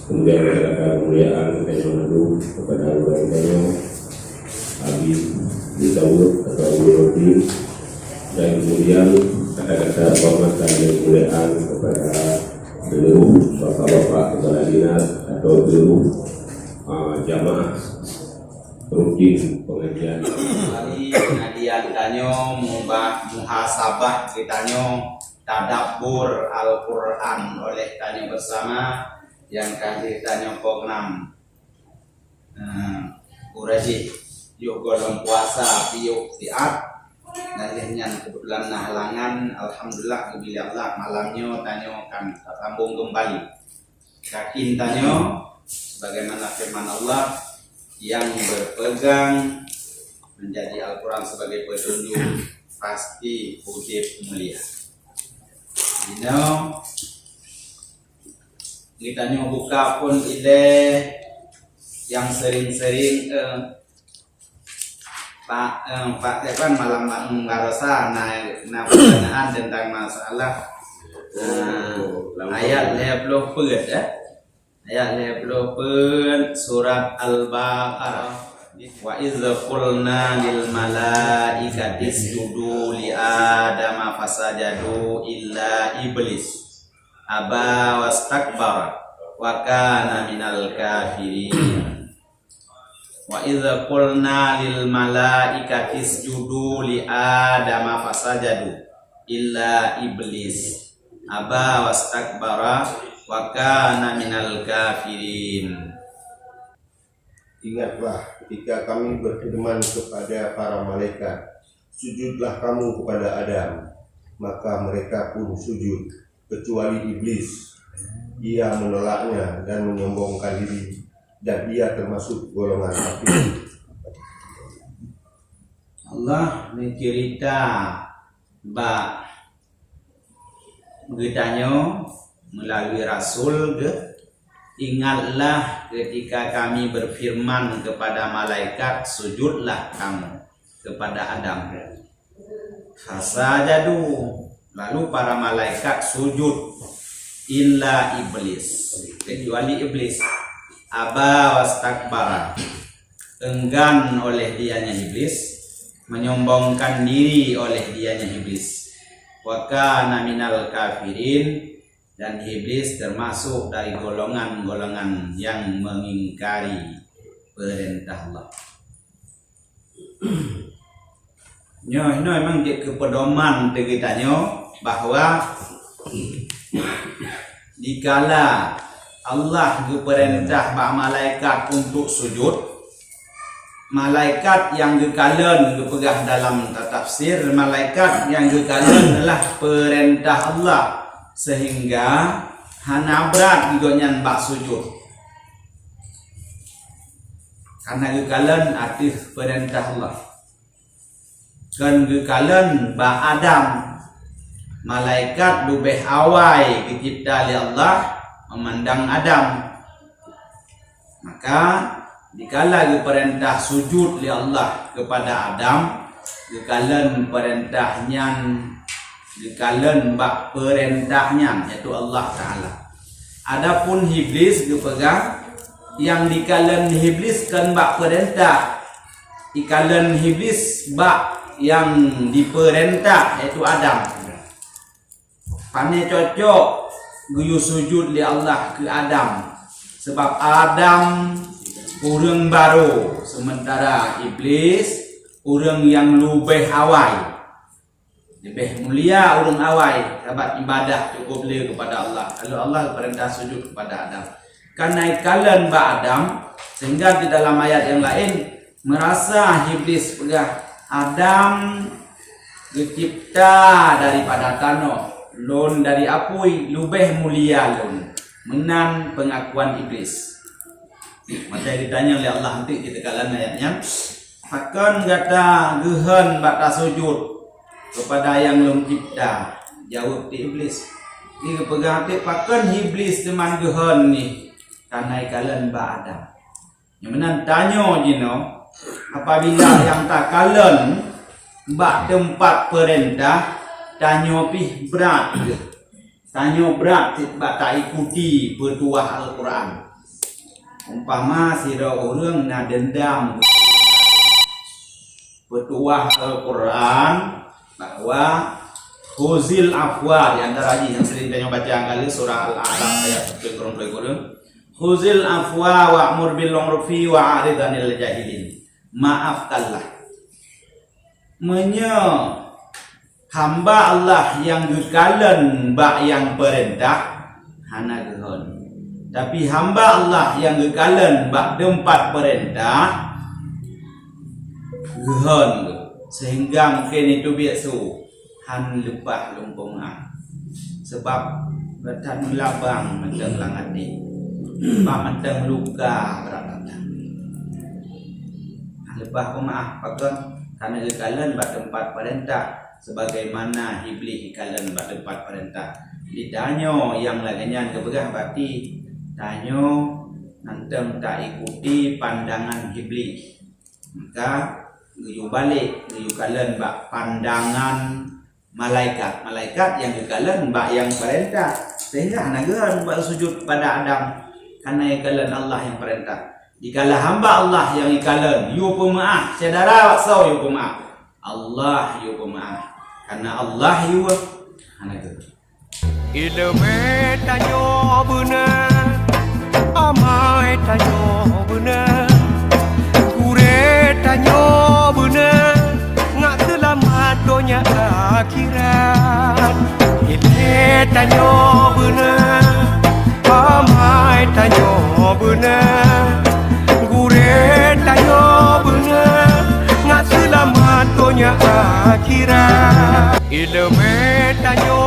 Kemudian kata kemuliaan kita menunggu kepada Allah Abi di Dawud atau Abu Roti, dan kemudian kata-kata hormat dan kemuliaan kepada seluruh bapak-bapak kepala dinas atau seluruh jamaah rutin pengajian. Hari pengajian tanyo muhasabah kitanyo tadabbur Al-Quran oleh tanyo bersama yang kali tanyo program Uraji yuk golong puasa yuk tiap dan yang kebetulan halangan alhamdulillah bila Allah malamnya tanyo kan sambung kembali yakin tanyo sebagaimana firman Allah yang berpegang menjadi Al-Quran sebagai petunjuk pasti wujud mulia. Kita buka pun ide yang sering-sering Pak Tepan malam ngarasa na pertanyaan tentang masalah ayat 50 ya. Ayat 50 surat Al-Baqarah. Wa idza qulna lil malaikati isjudu li adama fasajadu illa iblis aba wastakbara wa kana minal kafirin. Wa idza qulna lil malaikati isjudu li adama fasajadu illa iblis aba wastakbara wa kana minal kafirin. Ingatlah ketika kami berfirman kepada para malaikat, sujudlah kamu kepada Adam, maka mereka pun sujud kecuali iblis. Ia menolaknya dan menyombongkan diri, dan ia termasuk golongan kafir. Allah mencerita bak begitanyo melalui Rasul ingatlah ketika kami berfirman kepada malaikat sujudlah kamu kepada Adam. Fasajadu, lalu para malaikat sujud illa iblis, kecuali iblis. Aba wastakbara, enggan oleh dianya iblis, menyombongkan diri oleh dianya iblis. Wa kana minal kafirin, dan iblis termasuk dari golongan-golongan yang mengingkari perintah Allah. Ini memang kepedoman kita bahwa dikala Allah berperintah bagi malaikat untuk sujud, malaikat yang gekalan dipegah dalam tafsir, malaikat yang gekalan adalah perintah Allah, sehingga hana berat digonyan bak sujud karena gekalan aktif perintah Allah. Kan gekalan bak Adam, malaikat lebih awal dicipta oleh Allah memandang Adam, maka dikala perintah sujud oleh Allah kepada Adam, gekalan perintahnya dikalen bak perintahnya yaitu Allah Ta'ala. Adapun iblis dipegang yang dikalen iblis kan bak perintah, dikalen iblis bak yang diperintah yaitu Adam. Pane cocok guyu sujud li Allah ke Adam, sebab Adam orang baru, sementara iblis orang yang lebih awal, lebih mulia urung awai sahabat ibadah cukup beli kepada Allah. Lalu Allah perintah sujud kepada Adam. Karena ikalan ba Adam, sehingga di dalam ayat yang lain merasa iblis pegah Adam dicipta daripada tanah, lon dari apui lebih mulia lon menan pengakuan iblis. Maka ditanya oleh Allah nanti di tekalan ayatnya, akan kata gehan bata sujud kepada yang mencipta. Jawab di iblis, ini pegang hati pakan iblis teman gehan ni karena ikalan ba Adam. Yang menan tanya jino, apabila yang tak kalen ba tempat perintah, tanya pih berat, tanya berat ba tak ikuti petuah Al-Quran. umpama sira urang na dendam petuah Al-Quran bahwa khuzil afwa, di antara hadis yang sering kita baca kali surah Al-A'raf ayat 1 khuzil afwa wa'mur bil urfi wa'rid 'anil jahilin. Maafkanlah. Hamba Allah yang gekalan bak yang perintah hana gehon. Tapi hamba Allah yang gekalan bak tempat perintah gehon, sehingga mungkin itu biasa han lepah lumpungan sebab bertan melabang mentang langati pak mentang luka beratatan lepah pemaaf pakai karena gekalan bak tempat perintah sebagaimana iblis gekalan bak tempat perintah. Ditanya yang lainnya keberah berarti tanyo nantang tak ikuti pandangan iblis, maka geyu balik geyu kalen bak pandangan malaikat yang kalen bak yang perintah, sehingga nageun bak sujud pada Adam karena kalen Allah yang perintah. Dikala hamba Allah yang kalen yu pemaaf saudara waksau yu pemaaf Allah yu pemaaf karena Allah yu nageun ilmu tanyo benar amai tanyo benar kure tanyo benar ngak selamat dunia akhirat. Ilmu tanyo benar amai tanyo benar kure tanyo benar ngak selamat dunia akhirat. Ilmu tanyo